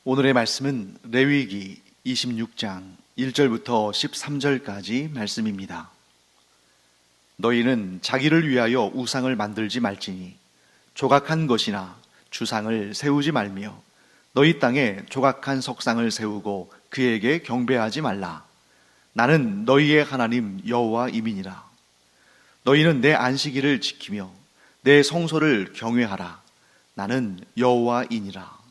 오늘의 말씀은 레위기 26장 1절부터 13절까지 말씀입니다. 너희는 자기를 위하여 우상을 만들지 말지니 조각한 것이나 주상을 세우지 말며 너희 땅에 조각한 석상을 세우고 그에게 경배하지 말라. 나는 너희의 하나님 여호와임이니라. 너희는 내 안식일을 지키며 내 성소를 경외하라. 나는 여호와이니라.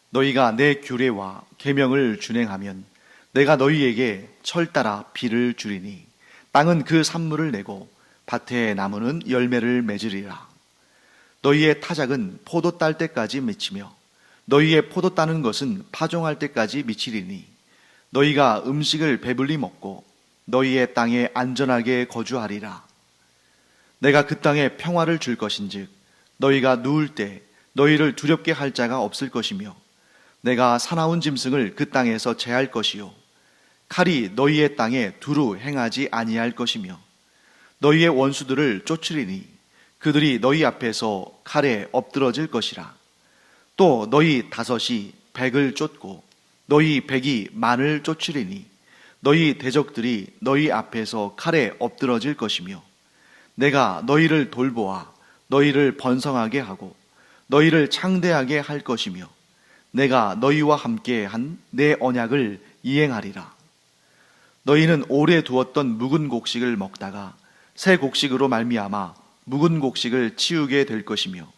너희가 내 규례와 계명을 준행하면 내가 너희에게 철 따라 비를 주리니 땅은 그 산물을 내고 밭의 나무는 열매를 맺으리라. 너희의 타작은 포도 딸 때까지 맺히며 너희의 포도 따는 것은 파종할 때까지 미치리니 너희가 음식을 배불리 먹고 너희의 땅에 안전하게 거주하리라. 내가 그 땅에 평화를 줄 것인즉 너희가 누울 때 너희를 두렵게 할 자가 없을 것이며 내가 사나운 짐승을 그 땅에서 제할 것이요 칼이 너희의 땅에 두루 행하지 아니할 것이며 너희의 원수들을 쫓으리니 그들이 너희 앞에서 칼에 엎드러질 것이라. 또 너희 다섯이 백을 쫓고 너희 백이 만을 쫓으리니 너희 대적들이 너희 앞에서 칼에 엎드러질 것이며 내가 너희를 돌보아 너희를 번성하게 하고 너희를 창대하게 할 것이며 내가 너희와 함께 한 내 언약을 이행하리라. 너희는 오래 두었던 묵은 곡식을 먹다가 새 곡식으로 말미암아 묵은 곡식을 치우게 될 것이며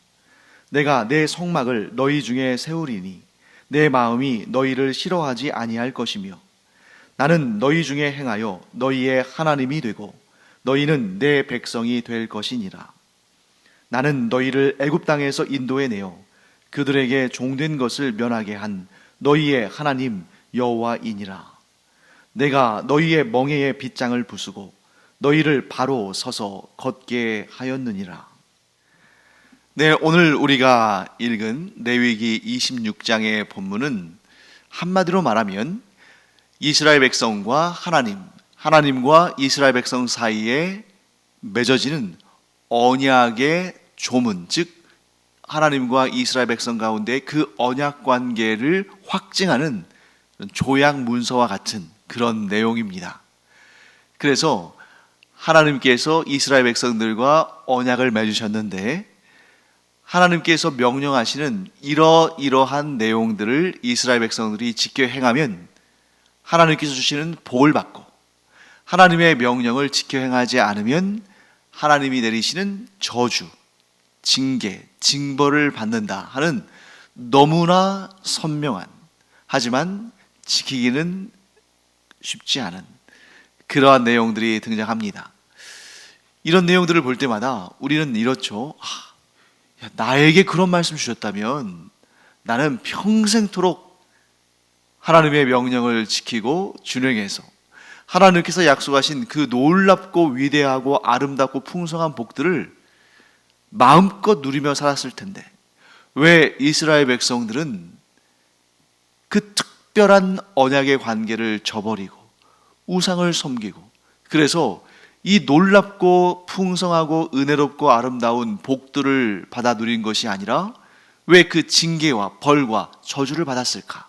내가 내 성막을 너희 중에 세우리니 내 마음이 너희를 싫어하지 아니할 것이며 나는 너희 중에 행하여 너희의 하나님이 되고 너희는 내 백성이 될 것이니라. 나는 너희를 애굽 땅에서 인도해 내어 그들에게 종된 것을 면하게 한 너희의 하나님 여호와이니라. 내가 너희의 멍에의 빗장을 부수고 너희를 바로 서서 걷게 하였느니라. 네, 오늘 우리가 읽은 레위기 26장의 본문은 한마디로 말하면 이스라엘 백성과 하나님과 이스라엘 백성 사이에 맺어지는 언약의 조문, 즉 하나님과 이스라엘 백성 가운데 그 언약 관계를 확증하는 조약 문서와 같은 그런 내용입니다. 그래서 하나님께서 이스라엘 백성들과 언약을 맺으셨는데 하나님께서 명령하시는 이러이러한 내용들을 이스라엘 백성들이 지켜 행하면 하나님께서 주시는 복을 받고 하나님의 명령을 지켜 행하지 않으면 하나님이 내리시는 저주, 징계, 징벌을 받는다 하는 너무나 선명한, 하지만 지키기는 쉽지 않은 그러한 내용들이 등장합니다. 이런 내용들을 볼 때마다 우리는 이렇죠. 나에게 그런 말씀 주셨다면 나는 평생토록 하나님의 명령을 지키고 준행해서 하나님께서 약속하신 그 놀랍고 위대하고 아름답고 풍성한 복들을 마음껏 누리며 살았을 텐데 왜 이스라엘 백성들은 그 특별한 언약의 관계를 저버리고 우상을 섬기고 그래서 이 놀랍고 풍성하고 은혜롭고 아름다운 복들을 받아 누린 것이 아니라 왜 그 징계와 벌과 저주를 받았을까?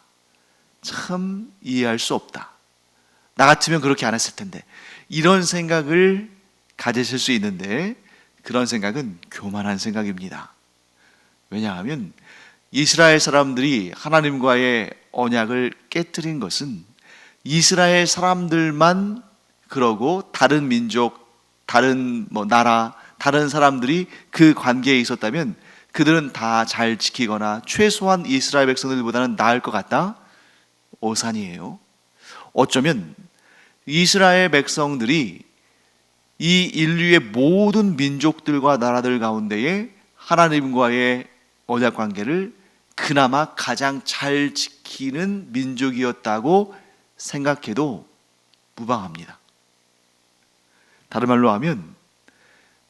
참 이해할 수 없다. 나 같으면 그렇게 안 했을 텐데 이런 생각을 가지실 수 있는데 그런 생각은 교만한 생각입니다. 왜냐하면 이스라엘 사람들이 하나님과의 언약을 깨뜨린 것은 이스라엘 사람들만 그러고 다른 민족, 다른 나라, 다른 사람들이 그 관계에 있었다면 그들은 다 잘 지키거나 최소한 이스라엘 백성들보다는 나을 것 같다? 오산이에요. 어쩌면 이스라엘 백성들이 이 인류의 모든 민족들과 나라들 가운데에 하나님과의 언약 관계를 그나마 가장 잘 지키는 민족이었다고 생각해도 무방합니다. 다른 말로 하면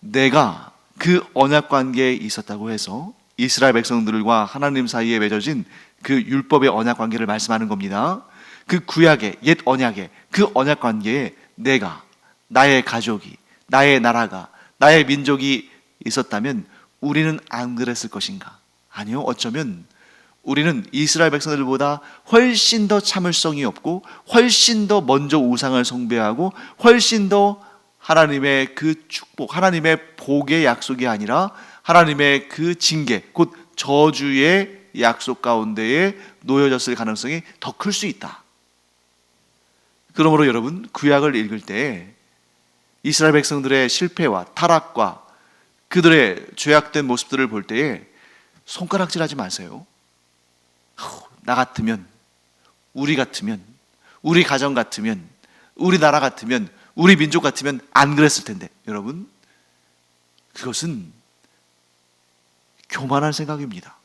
내가 그 언약 관계에 있었다고 해서 이스라엘 백성들과 하나님 사이에 맺어진 그 율법의 언약 관계를 말씀하는 겁니다. 그 구약의 옛 언약의 그 언약 관계에 내가, 나의 가족이, 나의 나라가, 나의 민족이 있었다면 우리는 안 그랬을 것인가? 아니요, 어쩌면 우리는 이스라엘 백성들보다 훨씬 더 참을성이 없고 훨씬 더 먼저 우상을 숭배하고 훨씬 더 하나님의 그 축복, 하나님의 복의 약속이 아니라 하나님의 그 징계, 곧 저주의 약속 가운데에 놓여졌을 가능성이 더 클 수 있다. 그러므로 여러분, 구약을 읽을 때 이스라엘 백성들의 실패와 타락과 그들의 죄악된 모습들을 볼 때에 손가락질하지 마세요. 나 같으면, 우리 같으면, 우리 가정 같으면, 우리 나라 같으면, 우리 민족 같으면 안 그랬을 텐데. 여러분, 그것은 교만한 생각입니다.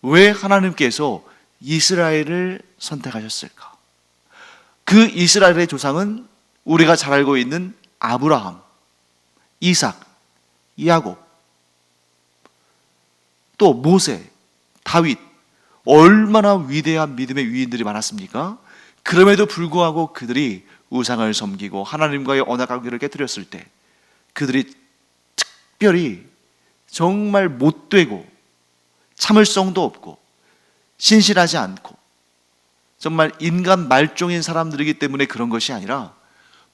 왜 하나님께서 이스라엘을 선택하셨을까? 그 이스라엘의 조상은 우리가 잘 알고 있는 아브라함, 이삭, 야곱, 또 모세, 다윗, 얼마나 위대한 믿음의 위인들이 많았습니까? 그럼에도 불구하고 그들이 우상을 섬기고 하나님과의 언약 관계를 깨뜨렸을 때 그들이 특별히 정말 못되고 참을성도 없고 신실하지 않고 정말 인간 말종인 사람들이기 때문에 그런 것이 아니라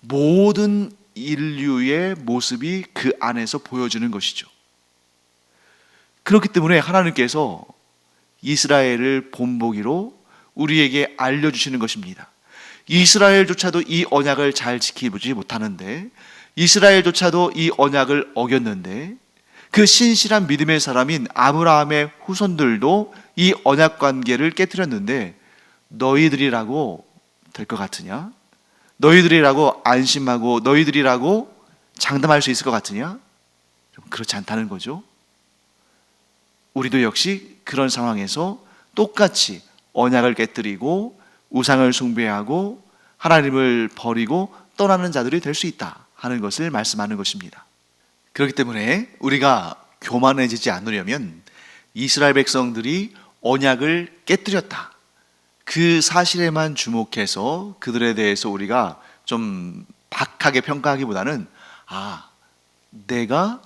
모든 인류의 모습이 그 안에서 보여주는 것이죠. 그렇기 때문에 하나님께서 이스라엘을 본보기로 우리에게 알려주시는 것입니다. 이스라엘조차도 이 언약을 잘 지키지 못하는데, 이스라엘조차도 이 언약을 어겼는데, 그 신실한 믿음의 사람인 아브라함의 후손들도 이 언약 관계를 깨뜨렸는데 너희들이라고 될 것 같으냐? 너희들이라고 안심하고 너희들이라고 장담할 수 있을 것 같으냐? 그렇지 않다는 거죠. 우리도 역시 그런 상황에서 똑같이 언약을 깨뜨리고 우상을 숭배하고 하나님을 버리고 떠나는 자들이 될 수 있다 하는 것을 말씀하는 것입니다. 그렇기 때문에 우리가 교만해지지 않으려면 이스라엘 백성들이 언약을 깨뜨렸다, 그 사실에만 주목해서 그들에 대해서 우리가 좀 박하게 평가하기보다는 내가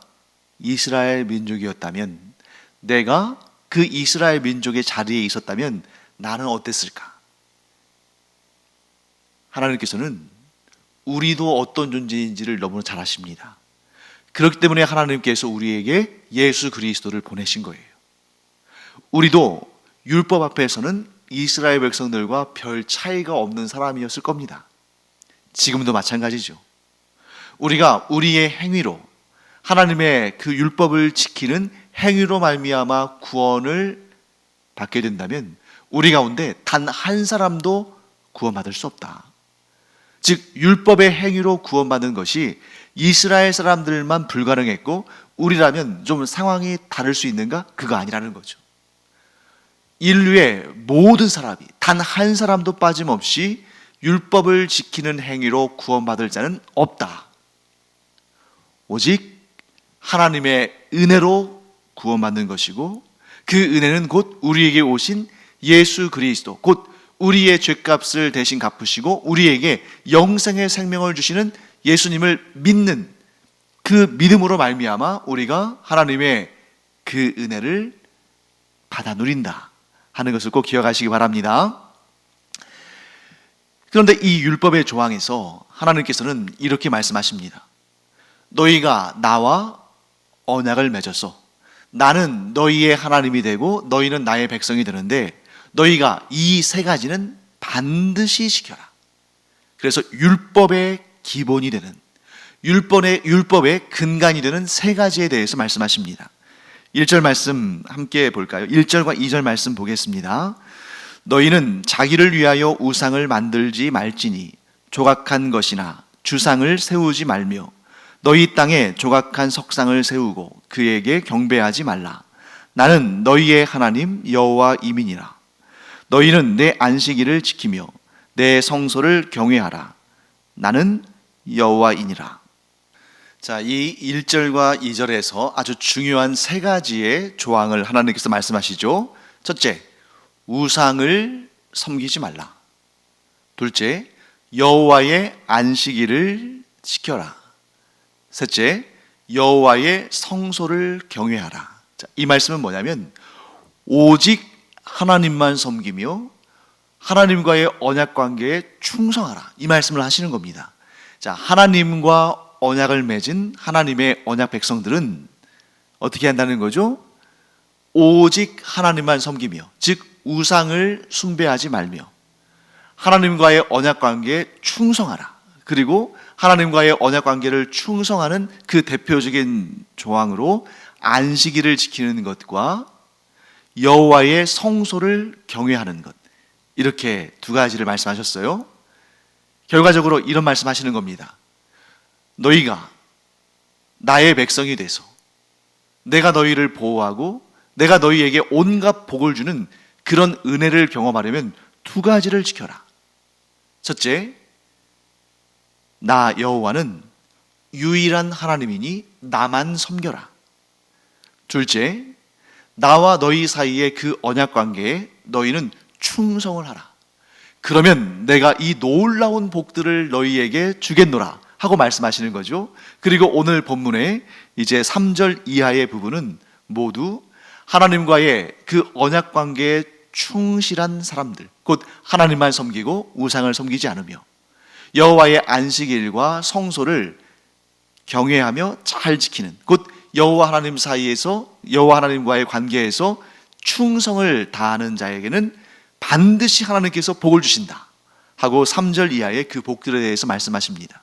이스라엘 민족이었다면, 내가 그 이스라엘 민족의 자리에 있었다면 나는 어땠을까? 하나님께서는 우리도 어떤 존재인지를 너무나 잘 아십니다. 그렇기 때문에 하나님께서 우리에게 예수 그리스도를 보내신 거예요. 우리도 율법 앞에서는 이스라엘 백성들과 별 차이가 없는 사람이었을 겁니다. 지금도 마찬가지죠. 우리가 우리의 행위로, 하나님의 그 율법을 지키는 행위로 말미암아 구원을 받게 된다면 우리 가운데 단 한 사람도 구원받을 수 없다. 즉 율법의 행위로 구원받는 것이 이스라엘 사람들만 불가능했고 우리라면 좀 상황이 다를 수 있는가? 그거 아니라는 거죠. 인류의 모든 사람이 단 한 사람도 빠짐없이 율법을 지키는 행위로 구원받을 자는 없다. 오직 하나님의 은혜로 구원받는 것이고, 그 은혜는 곧 우리에게 오신 예수 그리스도, 곧 우리의 죄값을 대신 갚으시고 우리에게 영생의 생명을 주시는 예수님을 믿는 그 믿음으로 말미암아 우리가 하나님의 그 은혜를 받아 누린다 하는 것을 꼭 기억하시기 바랍니다. 그런데 이 율법의 조항에서 하나님께서는 이렇게 말씀하십니다. 너희가 나와 언약을 맺어서 나는 너희의 하나님이 되고 너희는 나의 백성이 되는데 너희가 이 세 가지는 반드시 지켜라. 그래서 율법의 기본이 되는, 율법의 근간이 되는 세 가지에 대해서 말씀하십니다. 1절 말씀 함께 볼까요? 1절과 2절 말씀 보겠습니다. 너희는 자기를 위하여 우상을 만들지 말지니 조각한 것이나 주상을 세우지 말며 너희 땅에 조각한 석상을 세우고 그에게 경배하지 말라. 나는 너희의 하나님 여호와이니라. 너희는 내 안식일을 지키며 내 성소를 경외하라. 나는 여호와이니라. 자, 이 1절과 2절에서 아주 중요한 세 가지의 조항을 하나님께서 말씀하시죠. 첫째, 우상을 섬기지 말라. 둘째, 여호와의 안식일을 지켜라. 셋째, 여호와의 성소를 경외하라. 자, 이 말씀은 뭐냐면 오직 하나님만 섬기며 하나님과의 언약 관계에 충성하라, 이 말씀을 하시는 겁니다. 자, 하나님과 언약을 맺은 하나님의 언약 백성들은 어떻게 한다는 거죠? 오직 하나님만 섬기며, 즉 우상을 숭배하지 말며 하나님과의 언약 관계에 충성하라. 그리고 하나님과의 언약 관계를 충성하는 그 대표적인 조항으로 안식일을 지키는 것과 여호와의 성소를 경외하는 것, 이렇게 두 가지를 말씀하셨어요. 결과적으로 이런 말씀하시는 겁니다. 너희가 나의 백성이 돼서 내가 너희를 보호하고 내가 너희에게 온갖 복을 주는 그런 은혜를 경험하려면 두 가지를 지켜라. 첫째, 나 여호와는 유일한 하나님이니 나만 섬겨라. 둘째, 나와 너희 사이의 그 언약 관계에 너희는 충성을 하라. 그러면 내가 이 놀라운 복들을 너희에게 주겠노라 하고 말씀하시는 거죠. 그리고 오늘 본문의 이제 3절 이하의 부분은 모두 하나님과의 그 언약 관계에 충실한 사람들, 곧 하나님만 섬기고 우상을 섬기지 않으며 여호와의 안식일과 성소를 경외하며 잘 지키는, 곧 여호와 하나님 사이에서 여호와 하나님과의 관계에서 충성을 다하는 자에게는 반드시 하나님께서 복을 주신다 하고 3절 이하의 그 복들에 대해서 말씀하십니다.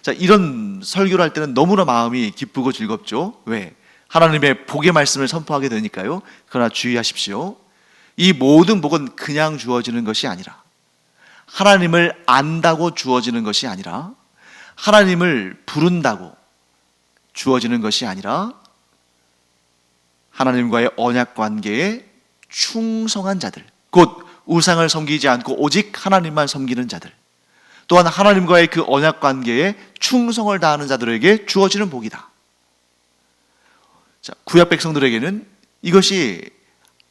자, 이런 설교를 할 때는 너무나 마음이 기쁘고 즐겁죠. 왜? 하나님의 복의 말씀을 선포하게 되니까요. 그러나 주의하십시오. 이 모든 복은 그냥 주어지는 것이 아니라, 하나님을 안다고 주어지는 것이 아니라, 하나님을 부른다고 주어지는 것이 아니라, 하나님과의 언약 관계에 충성한 자들, 곧 우상을 섬기지 않고 오직 하나님만 섬기는 자들, 또한 하나님과의 그 언약 관계에 충성을 다하는 자들에게 주어지는 복이다. 자, 구약 백성들에게는 이것이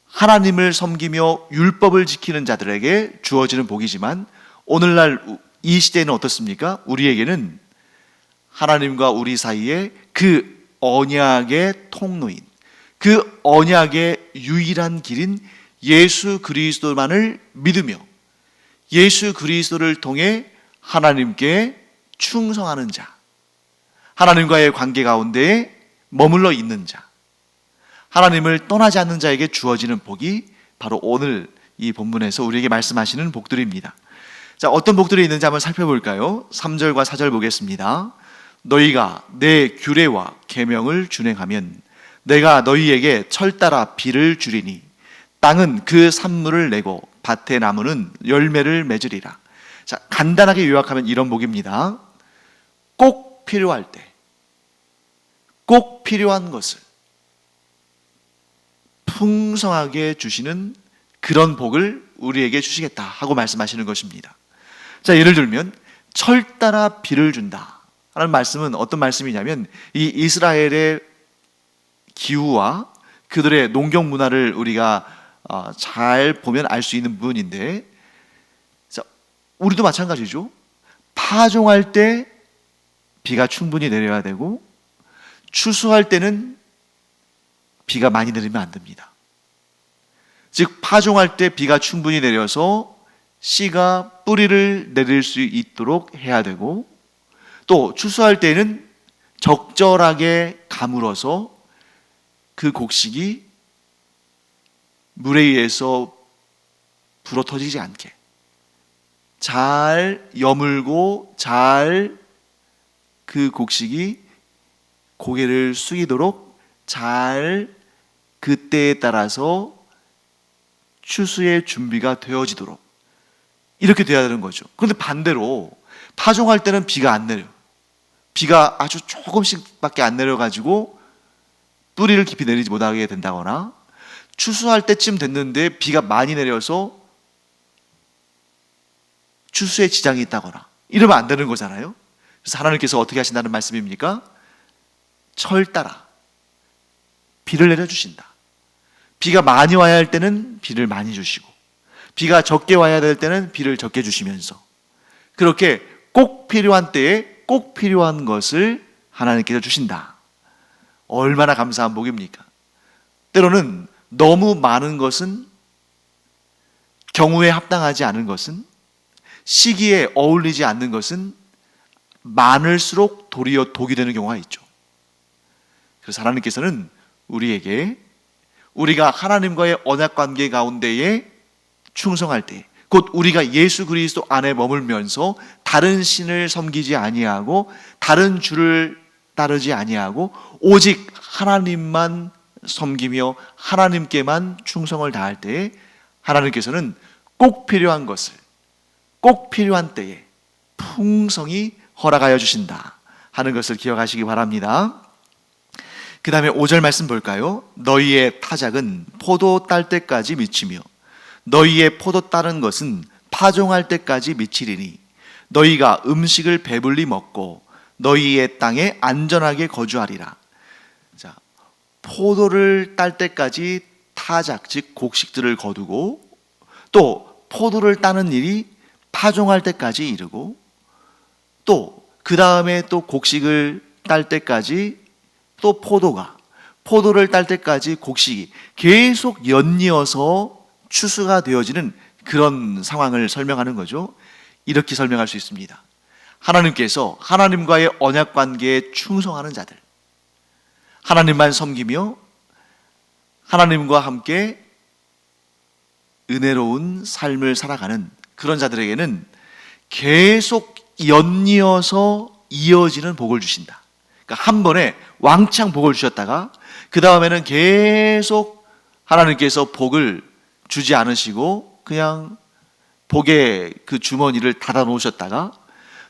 하나님을 섬기며 율법을 지키는 자들에게 주어지는 복이지만, 오늘날 이 시대는 어떻습니까? 우리에게는 하나님과 우리 사이에 그 언약의 통로인, 그 언약의 유일한 길인 예수 그리스도만을 믿으며 예수 그리스도를 통해 하나님께 충성하는 자, 하나님과의 관계 가운데 머물러 있는 자, 하나님을 떠나지 않는 자에게 주어지는 복이 바로 오늘 이 본문에서 우리에게 말씀하시는 복들입니다. 자, 어떤 복들이 있는지 한번 살펴볼까요? 3절과 4절 보겠습니다. 너희가 내 규례와 계명을 준행하면 내가 너희에게 철 따라 비를 주리니 땅은 그 산물을 내고 밭의 나무는 열매를 맺으리라. 자, 간단하게 요약하면 이런 복입니다. 꼭 필요할 때, 꼭 필요한 것을 풍성하게 주시는 그런 복을 우리에게 주시겠다 하고 말씀하시는 것입니다. 자, 예를 들면 철 따라 비를 준다 하는 말씀은 어떤 말씀이냐면, 이 이스라엘의 기후와 그들의 농경 문화를 우리가 잘 보면 알 수 있는 부분인데, 자, 우리도 마찬가지죠. 파종할 때 비가 충분히 내려야 되고, 추수할 때는 비가 많이 내리면 안 됩니다. 즉, 파종할 때 비가 충분히 내려서 씨가 뿌리를 내릴 수 있도록 해야 되고, 또 추수할 때는 적절하게 가물어서 그 곡식이 물에 의해서 불어터지지 않게 잘 여물고 잘 그 곡식이 고개를 숙이도록 잘 그때에 따라서 추수의 준비가 되어지도록 이렇게 돼야 되는 거죠. 그런데 반대로 파종할 때는 비가 안 내려. 비가 아주 조금씩밖에 안 내려가지고 뿌리를 깊이 내리지 못하게 된다거나, 추수할 때쯤 됐는데 비가 많이 내려서 추수에 지장이 있다거나 이러면 안 되는 거잖아요. 그래서 하나님께서 어떻게 하신다는 말씀입니까? 철 따라 비를 내려주신다. 비가 많이 와야 할 때는 비를 많이 주시고, 비가 적게 와야 될 때는 비를 적게 주시면서, 그렇게 꼭 필요한 때에 꼭 필요한 것을 하나님께서 주신다. 얼마나 감사한 복입니까? 때로는 너무 많은 것은 경우에 합당하지 않은 것은, 시기에 어울리지 않는 것은 많을수록 도리어 독이 되는 경우가 있죠. 그래서 하나님께서는 우리에게 우리가 하나님과의 언약 관계 가운데에 충성할 때, 곧 우리가 예수 그리스도 안에 머물면서 다른 신을 섬기지 아니하고 다른 주를 따르지 아니하고 오직 하나님만 섬기며 하나님께만 충성을 다할 때에 하나님께서는 꼭 필요한 것을 꼭 필요한 때에 풍성히 허락하여 주신다 하는 것을 기억하시기 바랍니다. 그 다음에 5절 말씀 볼까요? 너희의 타작은 포도 딸 때까지 미치며 너희의 포도 따른 것은 파종할 때까지 미치리니 너희가 음식을 배불리 먹고 너희의 땅에 안전하게 거주하리라. 자, 포도를 딸 때까지 타작, 즉 곡식들을 거두고, 또 포도를 따는 일이 파종할 때까지 이르고, 또 그 다음에 또 곡식을 딸 때까지 또 포도를 딸 때까지 곡식이 계속 연이어서 추수가 되어지는 그런 상황을 설명하는 거죠. 이렇게 설명할 수 있습니다. 하나님께서 하나님과의 언약 관계에 충성하는 자들, 하나님만 섬기며 하나님과 함께 은혜로운 삶을 살아가는 그런 자들에게는 계속 연이어서 이어지는 복을 주신다. 그러니까 한 번에 왕창 복을 주셨다가 그 다음에는 계속 하나님께서 복을 주지 않으시고 그냥 복의 그 주머니를 닫아 놓으셨다가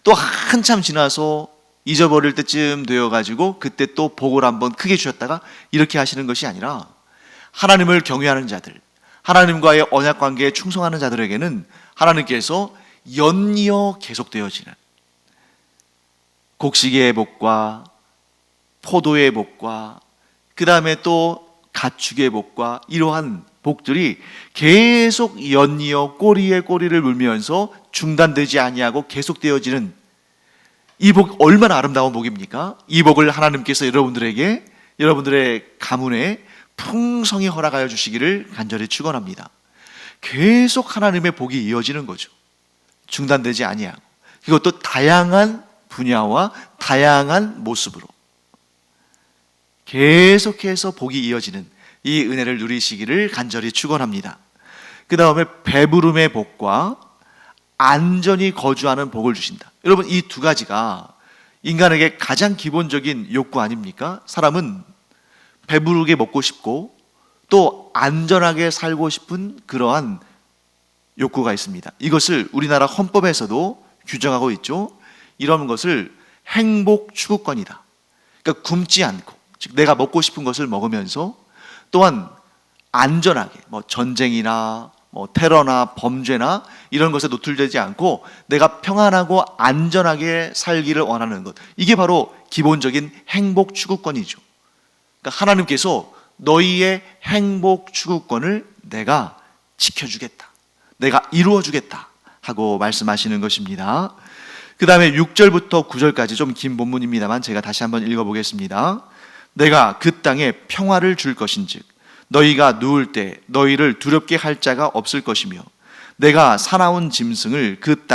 또 한참 지나서 잊어버릴 때쯤 되어가지고 그때 또 복을 한번 크게 주셨다가 이렇게 하시는 것이 아니라, 하나님을 경외하는 자들, 하나님과의 언약 관계에 충성하는 자들에게는 하나님께서 연이어 계속되어지는 곡식의 복과 포도의 복과 그 다음에 또 가축의 복과 이러한 복들이 계속 연이어 꼬리에 꼬리를 물면서 중단되지 아니하고 계속되어지는 이 복, 얼마나 아름다운 복입니까? 이 복을 하나님께서 여러분들에게, 여러분들의 가문에 풍성히 허락하여 주시기를 간절히 축원합니다. 계속 하나님의 복이 이어지는 거죠. 중단되지 아니하고, 이것도 다양한 분야와 다양한 모습으로 계속해서 복이 이어지는 이 은혜를 누리시기를 간절히 축원합니다. 그 다음에 배부름의 복과 안전히 거주하는 복을 주신다. 여러분, 이 두 가지가 인간에게 가장 기본적인 욕구 아닙니까? 사람은 배부르게 먹고 싶고 또 안전하게 살고 싶은 그러한 욕구가 있습니다. 이것을 우리나라 헌법에서도 규정하고 있죠. 이런 것을 행복 추구권이다. 그러니까 굶지 않고, 즉 내가 먹고 싶은 것을 먹으면서 또한 안전하게, 전쟁이나 테러나 범죄나 이런 것에 노출되지 않고 내가 평안하고 안전하게 살기를 원하는 것, 이게 바로 기본적인 행복 추구권이죠. 그러니까 하나님께서 너희의 행복 추구권을 내가 지켜주겠다, 내가 이루어주겠다 하고 말씀하시는 것입니다. 그 다음에 6절부터 9절까지 좀 긴 본문입니다만 제가 다시 한번 읽어보겠습니다. 내가 그 땅에 평화를 줄 것인즉 너희가 누울 때 너희를 두렵게 할 자가 없을 것이며 내가 사나운 짐승을 그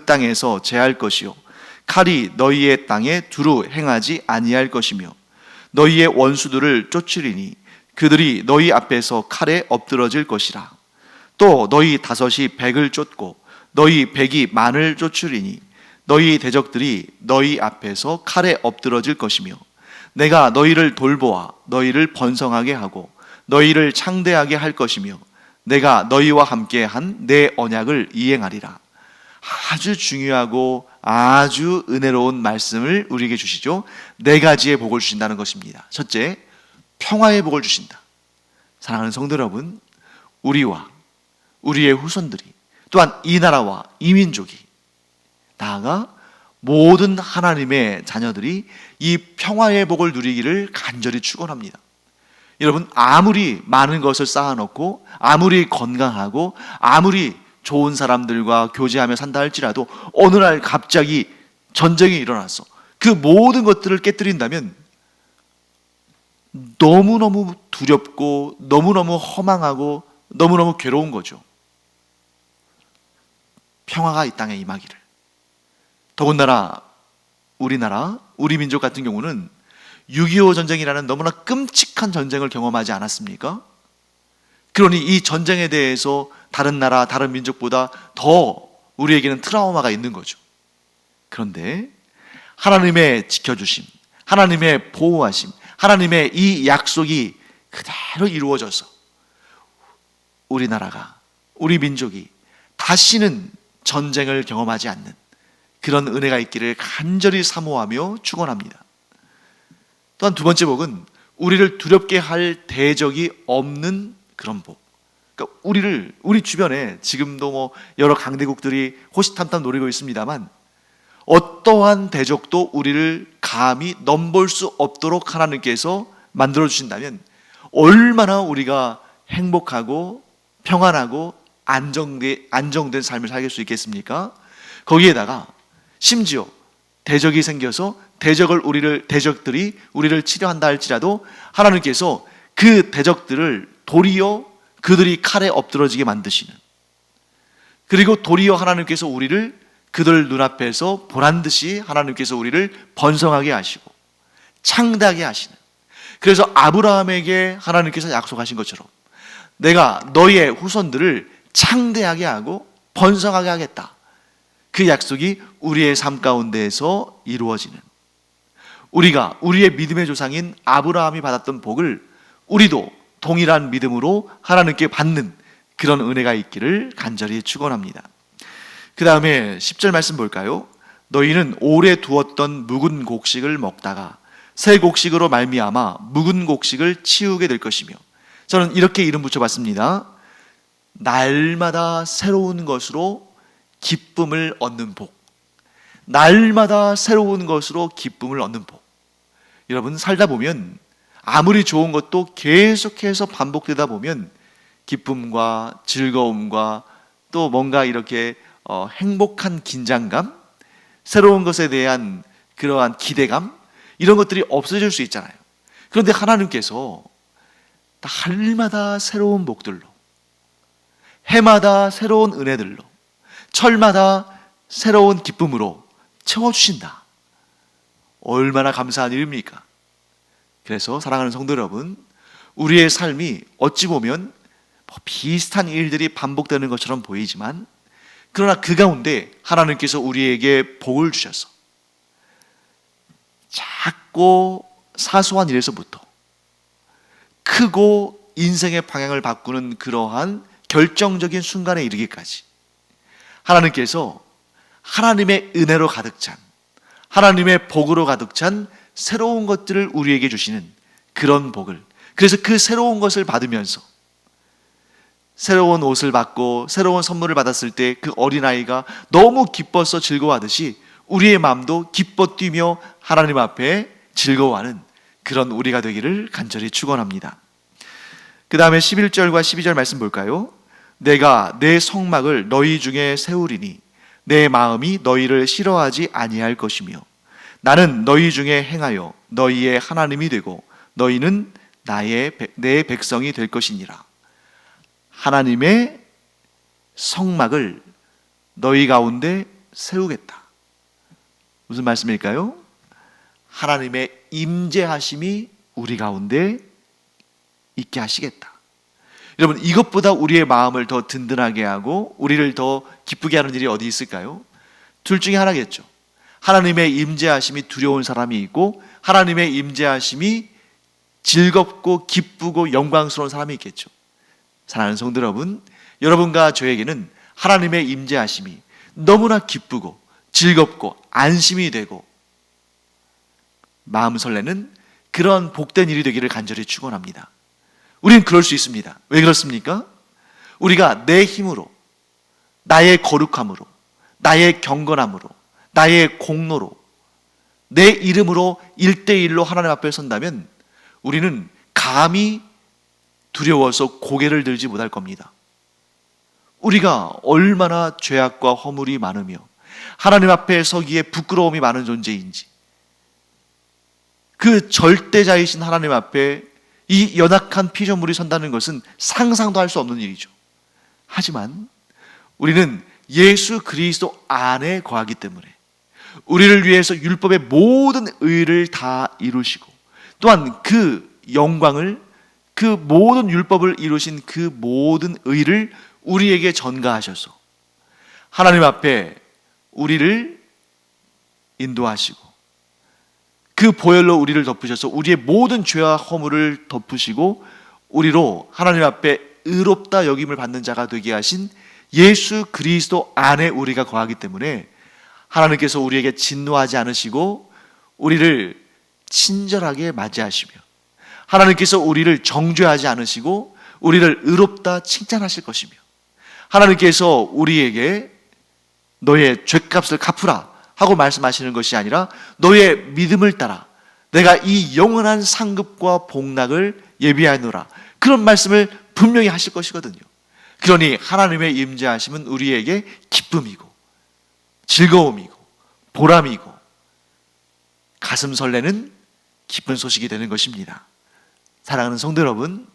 땅에서 제할 것이요 칼이 너희의 땅에 두루 행하지 아니할 것이며 너희의 원수들을 쫓으리니 그들이 너희 앞에서 칼에 엎드러질 것이라. 또 너희 다섯이 백을 쫓고 너희 백이 만을 쫓으리니 너희 대적들이 너희 앞에서 칼에 엎드러질 것이며 내가 너희를 돌보아 너희를 번성하게 하고 너희를 창대하게 할 것이며 내가 너희와 함께 한 내 언약을 이행하리라. 아주 중요하고 아주 은혜로운 말씀을 우리에게 주시죠. 네 가지의 복을 주신다는 것입니다. 첫째, 평화의 복을 주신다. 사랑하는 성도 여러분, 우리와 우리의 후손들이, 또한 이 나라와 이 민족이, 나아가 모든 하나님의 자녀들이 이 평화의 복을 누리기를 간절히 축원합니다. 여러분, 아무리 많은 것을 쌓아놓고 아무리 건강하고 아무리 좋은 사람들과 교제하며 산다 할지라도 어느 날 갑자기 전쟁이 일어나서 그 모든 것들을 깨뜨린다면 너무너무 두렵고 너무너무 허망하고 너무너무 괴로운 거죠. 평화가 이 땅에 임하기를. 더군다나 우리나라, 우리 민족 같은 경우는 6.25 전쟁이라는 너무나 끔찍한 전쟁을 경험하지 않았습니까? 그러니 이 전쟁에 대해서 다른 나라, 다른 민족보다 더 우리에게는 트라우마가 있는 거죠. 그런데 하나님의 지켜주심, 하나님의 보호하심, 하나님의 이 약속이 그대로 이루어져서 우리나라가, 우리 민족이 다시는 전쟁을 경험하지 않는 그런 은혜가 있기를 간절히 사모하며 축원합니다. 또한 두 번째 복은 우리를 두렵게 할 대적이 없는 그런 복. 그러니까 우리 주변에 지금도 여러 강대국들이 호시탐탐 노리고 있습니다만 어떠한 대적도 우리를 감히 넘볼 수 없도록 하나님께서 만들어 주신다면 얼마나 우리가 행복하고 평안하고 안정된 삶을 살 수 있겠습니까? 거기에다가 심지어 대적이 생겨서 대적들이 우리를 치려한다 할지라도 하나님께서 그 대적들을 도리어 그들이 칼에 엎드러지게 만드시는, 그리고 도리어 하나님께서 우리를 그들 눈앞에서 보란듯이 하나님께서 우리를 번성하게 하시고 창대하게 하시는, 그래서 아브라함에게 하나님께서 약속하신 것처럼 내가 너희의 후손들을 창대하게 하고 번성하게 하겠다, 그 약속이 우리의 삶 가운데에서 이루어지는, 우리의 믿음의 조상인 아브라함이 받았던 복을 우리도 동일한 믿음으로 하나님께 받는 그런 은혜가 있기를 간절히 축원합니다. 그 다음에 10절 말씀 볼까요? 너희는 오래 두었던 묵은 곡식을 먹다가 새 곡식으로 말미암아 묵은 곡식을 치우게 될 것이며, 저는 이렇게 이름 붙여봤습니다. 날마다 새로운 것으로 기쁨을 얻는 복. 날마다 새로운 것으로 기쁨을 얻는 복. 여러분, 살다 보면 아무리 좋은 것도 계속해서 반복되다 보면 기쁨과 즐거움과 또 뭔가 이렇게 행복한 긴장감, 새로운 것에 대한 그러한 기대감, 이런 것들이 없어질 수 있잖아요. 그런데 하나님께서 날마다 새로운 복들로, 해마다 새로운 은혜들로, 철마다 새로운 기쁨으로 채워주신다. 얼마나 감사한 일입니까? 그래서 사랑하는 성도 여러분, 우리의 삶이 어찌 보면 비슷한 일들이 반복되는 것처럼 보이지만, 그러나 그 가운데 하나님께서 우리에게 복을 주셔서 작고 사소한 일에서부터 크고 인생의 방향을 바꾸는 그러한 결정적인 순간에 이르기까지 하나님께서 하나님의 은혜로 가득 찬, 하나님의 복으로 가득 찬 새로운 것들을 우리에게 주시는 그런 복을, 그래서 그 새로운 것을 받으면서 새로운 옷을 받고 새로운 선물을 받았을 때 그 어린아이가 너무 기뻐서 즐거워하듯이 우리의 마음도 기뻐 뛰며 하나님 앞에 즐거워하는 그런 우리가 되기를 간절히 축원합니다. 그 다음에 11절과 12절 말씀 볼까요? 내가 내 성막을 너희 중에 세우리니 내 마음이 너희를 싫어하지 아니할 것이며 나는 너희 중에 행하여 너희의 하나님이 되고 너희는 내 백성이 될 것이니라. 하나님의 성막을 너희 가운데 세우겠다. 무슨 말씀일까요? 하나님의 임재하심이 우리 가운데 있게 하시겠다. 여러분, 이것보다 우리의 마음을 더 든든하게 하고 우리를 더 기쁘게 하는 일이 어디 있을까요? 둘 중에 하나겠죠. 하나님의 임재하심이 두려운 사람이 있고 하나님의 임재하심이 즐겁고 기쁘고 영광스러운 사람이 있겠죠. 사랑하는 성도 여러분, 여러분과 저에게는 하나님의 임재하심이 너무나 기쁘고 즐겁고 안심이 되고 마음 설레는 그런 복된 일이 되기를 간절히 축원합니다. 우리는 그럴 수 있습니다. 왜 그렇습니까? 우리가 내 힘으로, 나의 거룩함으로, 나의 경건함으로, 나의 공로로, 내 이름으로 1대1로 하나님 앞에 선다면 우리는 감히 두려워서 고개를 들지 못할 겁니다. 우리가 얼마나 죄악과 허물이 많으며 하나님 앞에 서기에 부끄러움이 많은 존재인지, 그 절대자이신 하나님 앞에 이 연약한 피조물이 선다는 것은 상상도 할 수 없는 일이죠. 하지만 우리는 예수 그리스도 안에 거하기 때문에 우리를 위해서 율법의 모든 의를 다 이루시고, 또한 그 영광을, 그 모든 율법을 이루신 그 모든 의를 우리에게 전가하셔서 하나님 앞에 우리를 인도하시고 그 보혈로 우리를 덮으셔서 우리의 모든 죄와 허물을 덮으시고 우리로 하나님 앞에 의롭다 여김을 받는 자가 되게 하신 예수 그리스도 안에 우리가 거하기 때문에 하나님께서 우리에게 진노하지 않으시고 우리를 친절하게 맞이하시며, 하나님께서 우리를 정죄하지 않으시고 우리를 의롭다 칭찬하실 것이며, 하나님께서 우리에게 너의 죄값을 갚으라 하고 말씀하시는 것이 아니라 너의 믿음을 따라 내가 이 영원한 상급과 복락을 예비하노라, 그런 말씀을 분명히 하실 것이거든요. 그러니 하나님의 임재하심은 우리에게 기쁨이고 즐거움이고 보람이고 가슴 설레는 기쁜 소식이 되는 것입니다. 사랑하는 성도 여러분,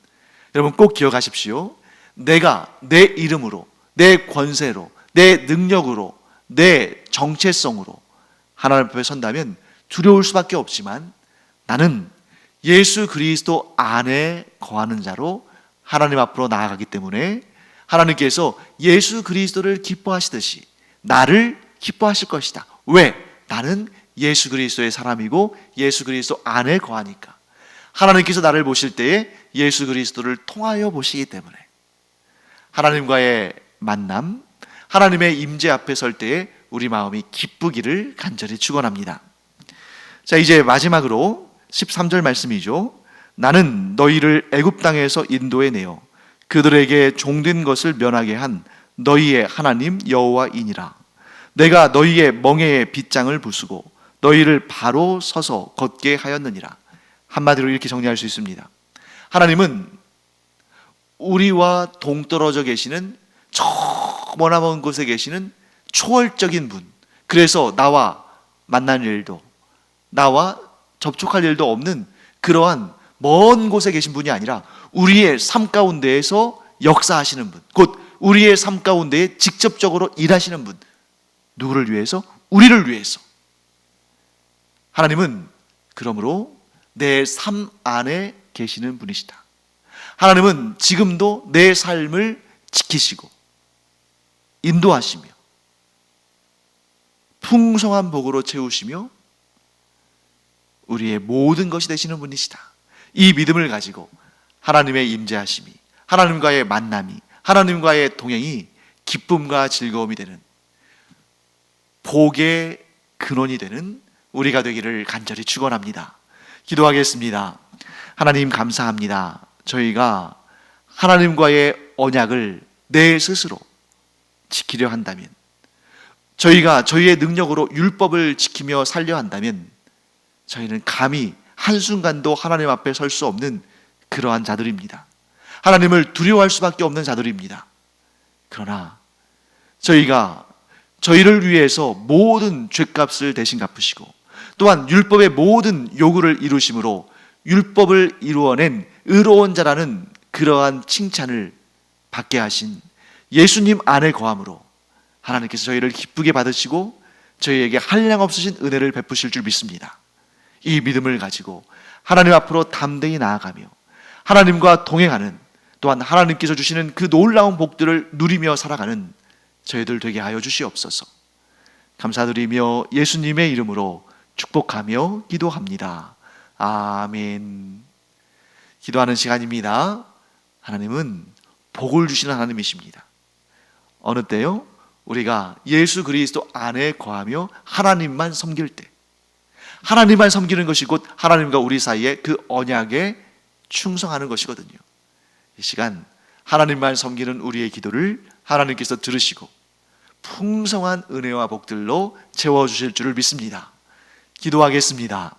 여러분 꼭 기억하십시오. 내가 내 이름으로, 내 권세로, 내 능력으로, 내 정체성으로 하나님 앞에 선다면 두려울 수밖에 없지만, 나는 예수 그리스도 안에 거하는 자로 하나님 앞으로 나아가기 때문에 하나님께서 예수 그리스도를 기뻐하시듯이 나를 기뻐하실 것이다. 왜? 나는 예수 그리스도의 사람이고 예수 그리스도 안에 거하니까. 하나님께서 나를 보실 때에 예수 그리스도를 통하여 보시기 때문에 하나님과의 만남, 하나님의 임재 앞에 설 때에 우리 마음이 기쁘기를 간절히 축원합니다. 자, 이제 마지막으로 13절 말씀이죠. 나는 너희를 애굽 땅에서 인도해 내어 그들에게 종된 것을 면하게 한 너희의 하나님 여호와이니라. 내가 너희의 멍에의 빗장을 부수고 너희를 바로 서서 걷게 하였느니라. 한마디로 이렇게 정리할 수 있습니다. 하나님은 우리와 동떨어져 계시는 저 머나먼 곳에 계시는 초월적인 분, 그래서 나와 만날 일도, 나와 접촉할 일도 없는 그러한 먼 곳에 계신 분이 아니라 우리의 삶 가운데에서 역사하시는 분, 곧 우리의 삶 가운데에 직접적으로 일하시는 분. 누구를 위해서? 우리를 위해서. 하나님은 그러므로 내 삶 안에 계시는 분이시다. 하나님은 지금도 내 삶을 지키시고 인도하시며 풍성한 복으로 채우시며 우리의 모든 것이 되시는 분이시다. 이 믿음을 가지고 하나님의 임재하심이, 하나님과의 만남이, 하나님과의 동행이 기쁨과 즐거움이 되는, 복의 근원이 되는 우리가 되기를 간절히 축원합니다. 기도하겠습니다. 하나님 감사합니다. 저희가 하나님과의 언약을 내 스스로 지키려 한다면, 저희가 저희의 능력으로 율법을 지키며 살려 한다면 저희는 감히 한순간도 하나님 앞에 설 수 없는 그러한 자들입니다. 하나님을 두려워할 수밖에 없는 자들입니다. 그러나 저희가 저희를 위해서 모든 죄값을 대신 갚으시고 또한 율법의 모든 요구를 이루심으로 율법을 이루어낸 의로운 자라는 그러한 칭찬을 받게 하신 예수님 안에 거함으로 하나님께서 저희를 기쁘게 받으시고 저희에게 한량없으신 은혜를 베푸실 줄 믿습니다. 이 믿음을 가지고 하나님 앞으로 담대히 나아가며 하나님과 동행하는, 또한 하나님께서 주시는 그 놀라운 복들을 누리며 살아가는 저희들 되게 하여 주시옵소서. 감사드리며 예수님의 이름으로 축복하며 기도합니다. 아멘. 기도하는 시간입니다. 하나님은 복을 주시는 하나님이십니다. 어느 때요? 우리가 예수 그리스도 안에 거하며 하나님만 섬길 때, 하나님만 섬기는 것이 곧 하나님과 우리 사이에 그 언약에 충성하는 것이거든요. 이 시간 하나님만 섬기는 우리의 기도를 하나님께서 들으시고 풍성한 은혜와 복들로 채워주실 줄을 믿습니다. 기도하겠습니다.